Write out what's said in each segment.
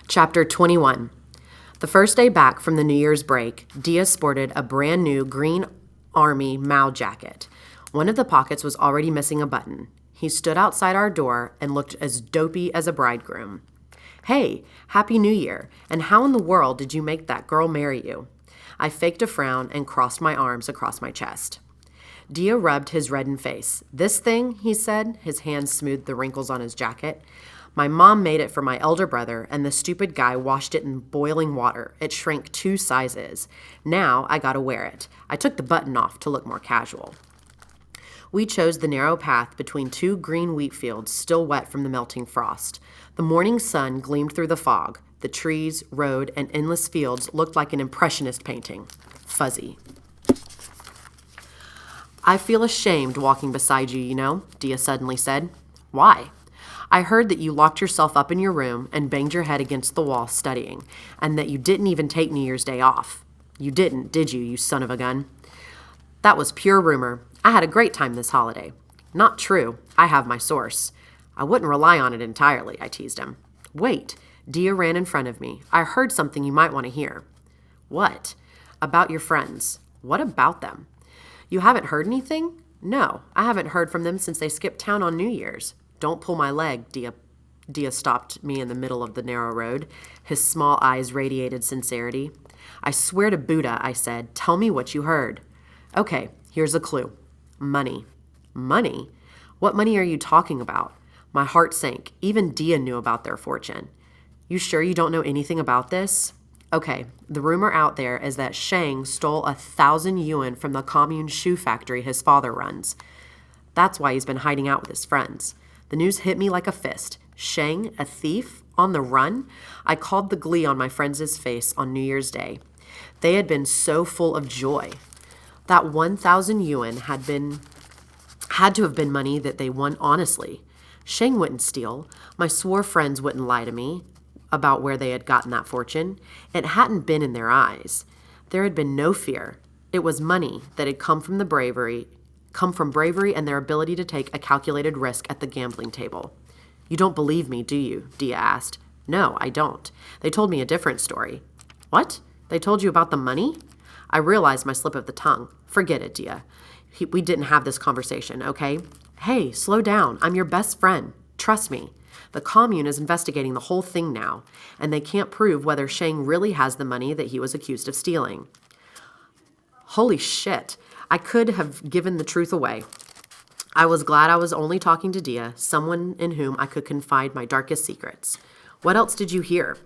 Chapter 21. The first day back from the New Year's break, Dia sported a brand new green army Mao jacket. One of the pockets was already missing a button. He stood outside our door and looked as dopey as a bridegroom. "Hey, Happy New Year, and how in the world did you make that girl marry you?" I faked a frown and crossed my arms across my chest. Dia rubbed his reddened face. "This thing," he said, his hands smoothed the wrinkles on his jacket. "My mom made it for my elder brother, and the stupid guy washed it in boiling water. It shrank 2 sizes. Now I gotta wear it. I took the button off to look more casual." We chose the narrow path between 2 green wheat fields still wet from the melting frost. The morning sun gleamed through the fog. The trees, road, and endless fields looked like an impressionist painting. Fuzzy. "I feel ashamed walking beside you, you know," Dia suddenly said. "Why?" "I heard that you locked yourself up in your room and banged your head against the wall studying, and that you didn't even take New Year's Day off. You didn't, did you, you son of a gun?" "That was pure rumor. I had a great time this holiday." "Not true. I have my source." "I wouldn't rely on it entirely," I teased him. "Wait." Dia ran in front of me. "I heard something you might want to hear." "What?" "About your friends." "What about them?" "You haven't heard anything?" "No, I haven't heard from them since they skipped town on New Year's." "Don't pull my leg," Dia stopped me in the middle of the narrow road. His small eyes radiated sincerity. "I swear to Buddha," I said, "tell me what you heard." "Okay, here's a clue. Money." "Money? What money are you talking about?" My heart sank. Even Dia knew about their fortune. "You sure you don't know anything about this?" "Okay, the rumor out there is that Shang stole 1,000 yuan from the commune shoe factory his father runs. That's why he's been hiding out with his friends." The news hit me like a fist. Shang, a thief, on the run? I called the glee on my friends' face on New Year's Day. They had been so full of joy. That 1,000 yuan had to have been money that they won honestly. Shang wouldn't steal. My swore friends wouldn't lie to me about where they had gotten that fortune. It hadn't been in their eyes. There had been no fear. It was money that had come from bravery and their ability to take a calculated risk at the gambling table. "You don't believe me, do you?" Dia asked. "No, I don't. They told me a different story." "What? They told you about the money?" I realized my slip of the tongue. "Forget it, Dia. We didn't have this conversation, okay? Hey, slow down. I'm your best friend. Trust me. The commune is investigating the whole thing now, and they can't prove whether Shang really has the money that he was accused of stealing." Holy shit. I could have given the truth away. I was glad I was only talking to Dia, someone in whom I could confide my darkest secrets. "What else did you hear?"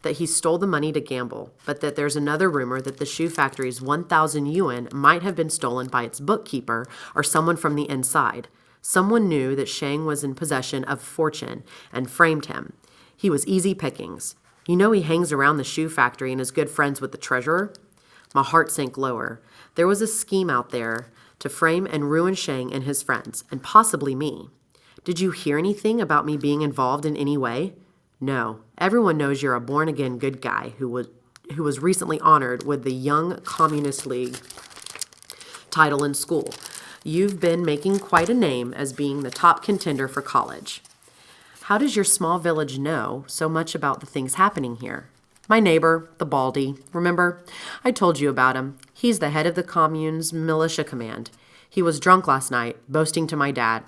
"That he stole the money to gamble, but that there's another rumor that the shoe factory's 1,000 yuan might have been stolen by its bookkeeper or someone from the inside. Someone knew that Shang was in possession of fortune and framed him. He was easy pickings. You know he hangs around the shoe factory and is good friends with the treasurer?" My heart sank lower. There was a scheme out there to frame and ruin Shang and his friends, and possibly me. "Did you hear anything about me being involved in any way?" "No. Everyone knows you're a born-again good guy who was recently honored with the Young Communist League title in school. You've been making quite a name as being the top contender for college." "How does your small village know so much about the things happening here?" "My neighbor, the Baldy. Remember? I told you about him. He's the head of the commune's militia command. He was drunk last night, boasting to my dad.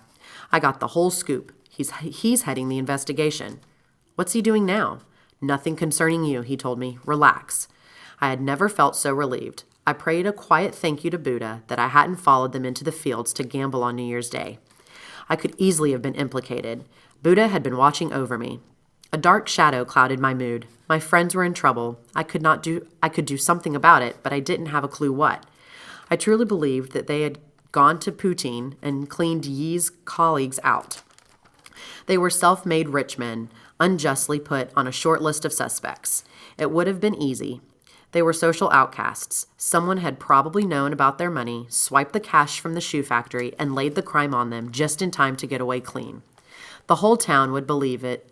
I got the whole scoop. He's heading the investigation." "What's he doing now?" "Nothing concerning you," he told me. "Relax." I had never felt so relieved. I prayed a quiet thank you to Buddha that I hadn't followed them into the fields to gamble on New Year's Day. I could easily have been implicated. Buddha had been watching over me. A dark shadow clouded my mood. My friends were in trouble. I could do something about it, but I didn't have a clue what. I truly believed that they had gone to Poutine and cleaned Yi's colleagues out. They were self-made rich men, unjustly put on a short list of suspects. It would have been easy. They were social outcasts. Someone had probably known about their money, swiped the cash from the shoe factory, and laid the crime on them just in time to get away clean. The whole town would believe it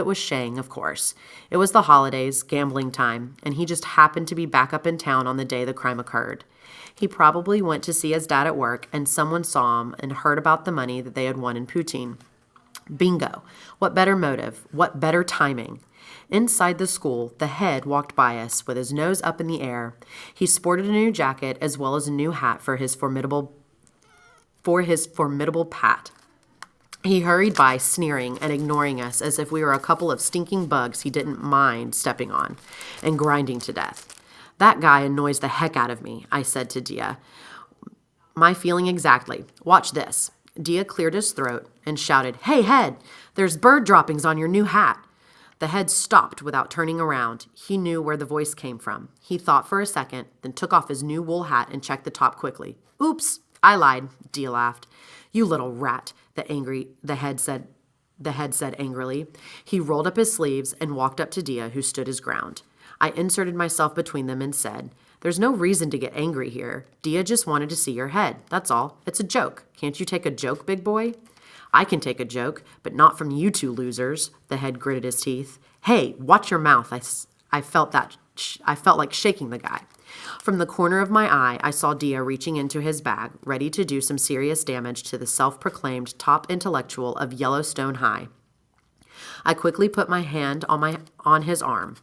was Shang, of course. It was the holidays, gambling time, and he just happened to be back up in town on the day the crime occurred. He probably went to see his dad at work, and someone saw him and heard about the money that they had won in Poutine. Bingo. What better motive? What better timing? Inside the school, the head walked by us with his nose up in the air. He sported a new jacket as well as a new hat for his formidable pat. He hurried by, sneering and ignoring us as if we were a couple of stinking bugs he didn't mind stepping on and grinding to death. That guy annoys the heck out of me, I said to Dia. My feeling exactly. Watch this. Dia cleared his throat and shouted, "Hey, head, there's bird droppings on your new hat." The head stopped without turning around. He knew where the voice came from. He thought for a second, then took off his new wool hat and checked the top quickly. "Oops, I lied," Dia laughed. "You little rat," the head said angrily. He rolled up his sleeves and walked up to Dia, who stood his ground. I inserted myself between them and said, "There's no reason to get angry here. Dia just wanted to see your head. That's all. It's a joke. Can't you take a joke, big boy?" "I can take a joke, but not from you two losers," the head gritted his teeth. "Hey, watch your mouth." I felt like shaking the guy. From the corner of my eye, I saw Dia reaching into his bag, ready to do some serious damage to the self-proclaimed top intellectual of Yellowstone High. I quickly put my hand on his arm.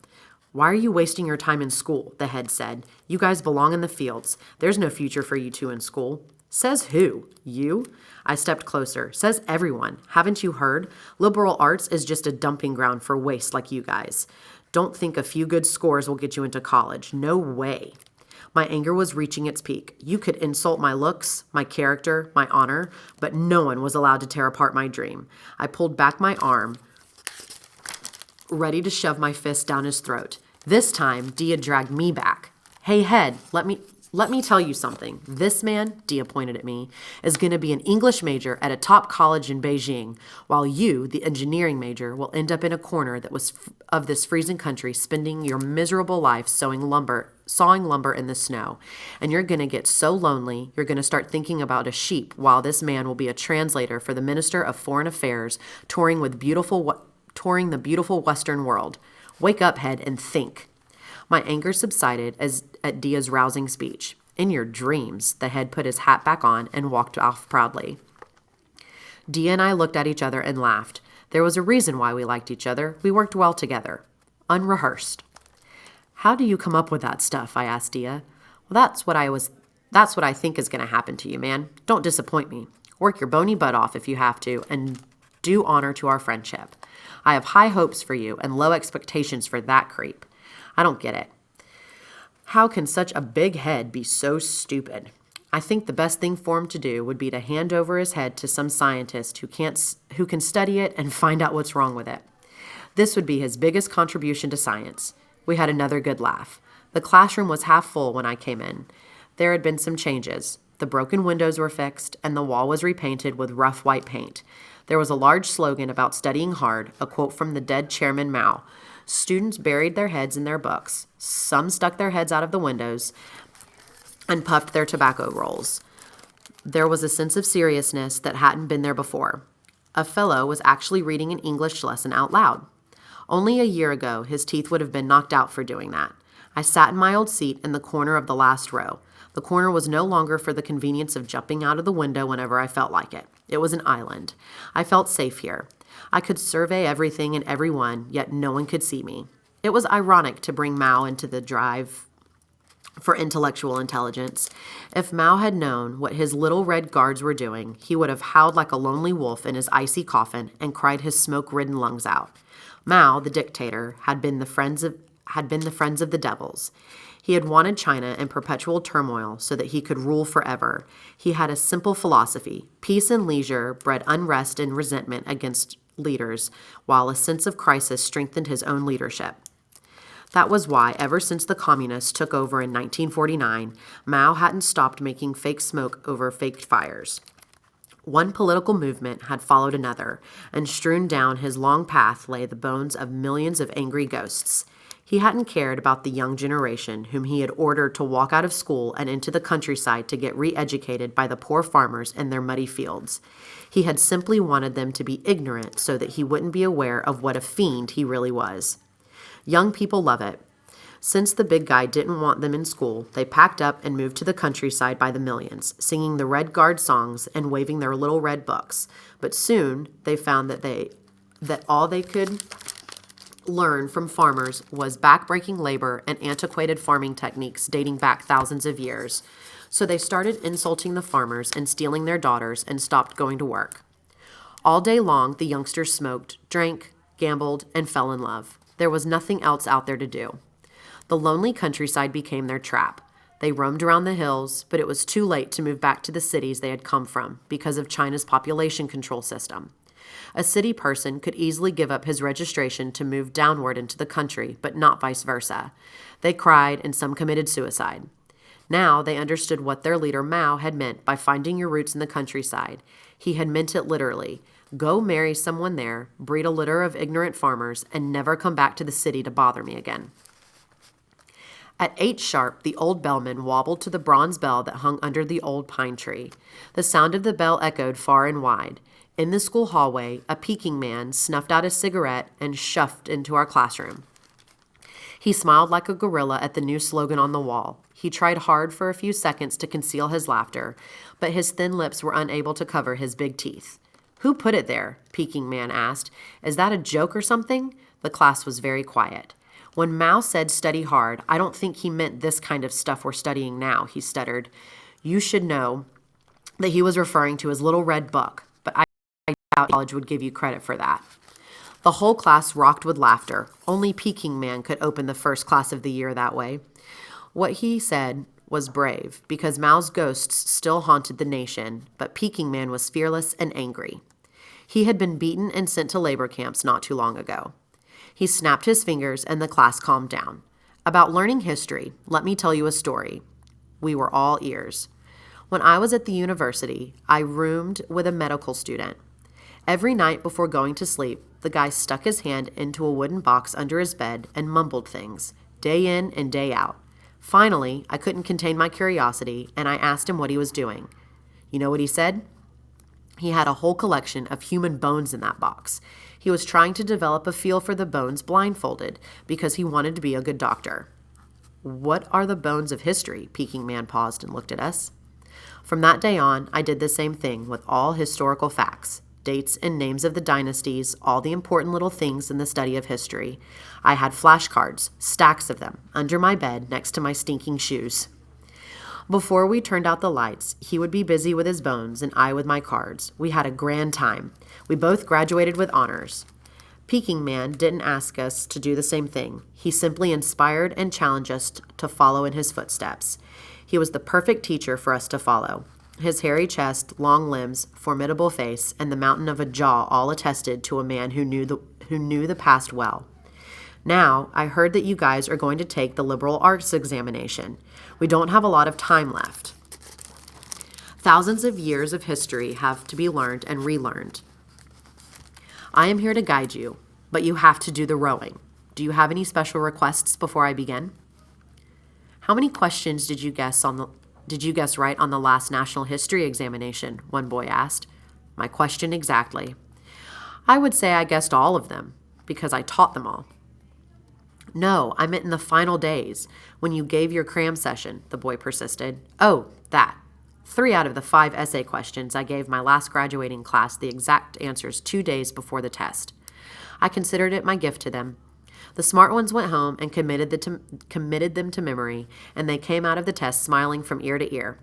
"Why are you wasting your time in school?" the head said. "You guys belong in the fields. There's no future for you two in school." "Says who? You?" I stepped closer. "Says everyone. Haven't you heard? Liberal arts is just a dumping ground for waste like you guys. Don't think a few good scores will get you into college. No way." My anger was reaching its peak. You could insult my looks, my character, my honor, but no one was allowed to tear apart my dream. I pulled back my arm, ready to shove my fist down his throat. This time, Dia dragged me back. "Hey, head, let me tell you something. This man," Dia pointed at me, "is going to be an English major at a top college in Beijing, while you, the engineering major, will end up in a corner of this freezing country, spending your miserable life sawing lumber in the snow. And you're going to get so lonely, you're going to start thinking about a sheep, while this man will be a translator for the Minister of Foreign Affairs, touring the beautiful Western world. Wake up, head, and think." My anger subsided at Dia's rousing speech. "In your dreams," the head put his hat back on and walked off proudly. Dia and I looked at each other and laughed. There was a reason why we liked each other. We worked well together. Unrehearsed. "How do you come up with that stuff?" I asked Dia. "Well, that's what I think is going to happen to you, man. Don't disappoint me. Work your bony butt off if you have to, and do honor to our friendship. I have high hopes for you and low expectations for that creep. I don't get it. How can such a big head be so stupid? I think the best thing for him to do would be to hand over his head to some scientist who can study it and find out what's wrong with it. This would be his biggest contribution to science." We had another good laugh. The classroom was half full when I came in. There had been some changes. The broken windows were fixed, and the wall was repainted with rough white paint. There was a large slogan about studying hard, a quote from the dead Chairman Mao. Students buried their heads in their books. Some stuck their heads out of the windows and puffed their tobacco rolls. There was a sense of seriousness that hadn't been there before. A fellow was actually reading an English lesson out loud. Only a year ago, his teeth would have been knocked out for doing that. I sat in my old seat in the corner of the last row. The corner was no longer for the convenience of jumping out of the window whenever I felt like it. It was an island. I felt safe here. I could survey everything and everyone, yet no one could see me. It was ironic to bring Mao into the drive for intellectual intelligence. If Mao had known what his little red guards were doing, he would have howled like a lonely wolf in his icy coffin and cried his smoke-ridden lungs out. Mao, the dictator, had been the friends of the devils. He had wanted China in perpetual turmoil so that he could rule forever. He had a simple philosophy. Peace and leisure bred unrest and resentment against leaders, while a sense of crisis strengthened his own leadership. That was why, ever since the communists took over in 1949, Mao hadn't stopped making fake smoke over faked fires. One political movement had followed another, and strewn down his long path lay the bones of millions of angry ghosts. He hadn't cared about the young generation whom he had ordered to walk out of school and into the countryside to get re-educated by the poor farmers in their muddy fields. He had simply wanted them to be ignorant so that he wouldn't be aware of what a fiend he really was. Young people love it. Since the big guy didn't want them in school, they packed up and moved to the countryside by the millions, singing the Red Guard songs and waving their little red books. But soon they found that all they could learn from farmers was backbreaking labor and antiquated farming techniques dating back thousands of years. So they started insulting the farmers and stealing their daughters and stopped going to work. All day long, the youngsters smoked, drank, gambled, and fell in love. There was nothing else out there to do. The lonely countryside became their trap. They roamed around the hills, but it was too late to move back to the cities they had come from because of China's population control system. A city person could easily give up his registration to move downward into the country, but not vice versa. They cried, and some committed suicide. Now they understood what their leader Mao had meant by finding your roots in the countryside. He had meant it literally. Go marry someone there, breed a litter of ignorant farmers, and never come back to the city to bother me again. At 8 sharp, the old bellman wobbled to the bronze bell that hung under the old pine tree. The sound of the bell echoed far and wide. In the school hallway, a Peking man snuffed out a cigarette and shuffled into our classroom. He smiled like a gorilla at the new slogan on the wall. He tried hard for a few seconds to conceal his laughter, but his thin lips were unable to cover his big teeth. "Who put it there?" Peking man asked. "Is that a joke or something?" The class was very quiet. "When Mao said study hard, I don't think he meant this kind of stuff we're studying now," he stuttered. "You should know that he was referring to his little red book, but I doubt college would give you credit for that." The whole class rocked with laughter. Only Peking man could open the first class of the year that way. What he said was brave, because Mao's ghosts still haunted the nation, but Peking man was fearless and angry. He had been beaten and sent to labor camps not too long ago. He snapped his fingers and the class calmed down. "About learning history, let me tell you a story." We were all ears. When I was at the university, I roomed with a medical student. Every night before going to sleep, the guy stuck his hand into a wooden box under his bed and mumbled things, day in and day out. Finally, I couldn't contain my curiosity, and I asked him what he was doing. You know what he said? He had a whole collection of human bones in that box. He was trying to develop a feel for the bones blindfolded because he wanted to be a good doctor. "What are the bones of history?" Peking man paused and looked at us. From that day on, I did the same thing with all historical facts, dates and names of the dynasties, all the important little things in the study of history. I had flashcards, stacks of them, under my bed next to my stinking shoes. Before we turned out the lights, he would be busy with his bones and I with my cards. We had a grand time. We both graduated with honors. Peking man didn't ask us to do the same thing. He simply inspired and challenged us to follow in his footsteps. He was the perfect teacher for us to follow. His hairy chest, long limbs, formidable face, and the mountain of a jaw all attested to a man who knew the past well. Now, I heard that you guys are going to take the liberal arts examination. We don't have a lot of time left. Thousands of years of history have to be learned and relearned. I am here to guide you, but you have to do the rowing. Do you have any special requests before I begin? How many questions did you guess right on the last national history examination? One boy asked. My question exactly. I would say I guessed all of them, because I taught them all. No, I meant in the final days, when you gave your cram session, the boy persisted. Oh, that. 3 out of the 5 essay questions I gave my last graduating class the exact answers 2 days before the test. I considered it my gift to them. The smart ones went home and committed them to memory, and they came out of the test smiling from ear to ear.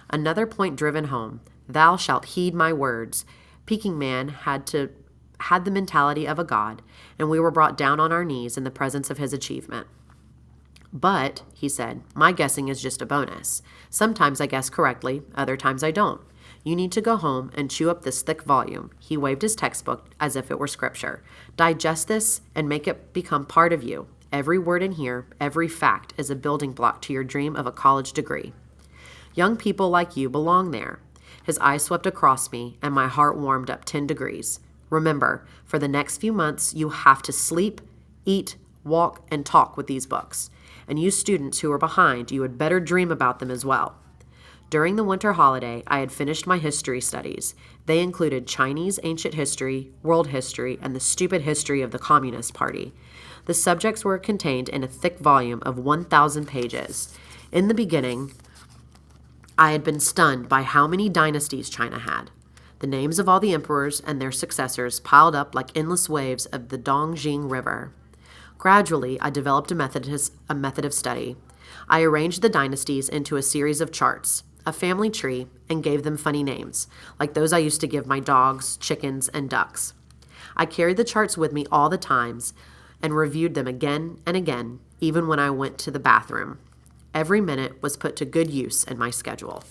Another point driven home. Thou shalt heed my words. Peking man had the mentality of a god, and we were brought down on our knees in the presence of his achievement. But, he said, my guessing is just a bonus. Sometimes I guess correctly, other times I don't. You need to go home and chew up this thick volume. He waved his textbook as if it were scripture. Digest this and make it become part of you. Every word in here, every fact is a building block to your dream of a college degree. Young people like you belong there. His eye swept across me, and my heart warmed up 10 degrees. Remember, for the next few months, you have to sleep, eat, walk, and talk with these books. And you students who are behind, you had better dream about them as well. During the winter holiday, I had finished my history studies. They included Chinese ancient history, world history, and the stupid history of the Communist Party. The subjects were contained in a thick volume of 1,000 pages. In the beginning, I had been stunned by how many dynasties China had. The names of all the emperors and their successors piled up like endless waves of the Dongjing River. Gradually, I developed a method of study. I arranged the dynasties into a series of charts, a family tree, and gave them funny names, like those I used to give my dogs, chickens, and ducks. I carried the charts with me all the times and reviewed them again and again, even when I went to the bathroom. Every minute was put to good use in my schedule.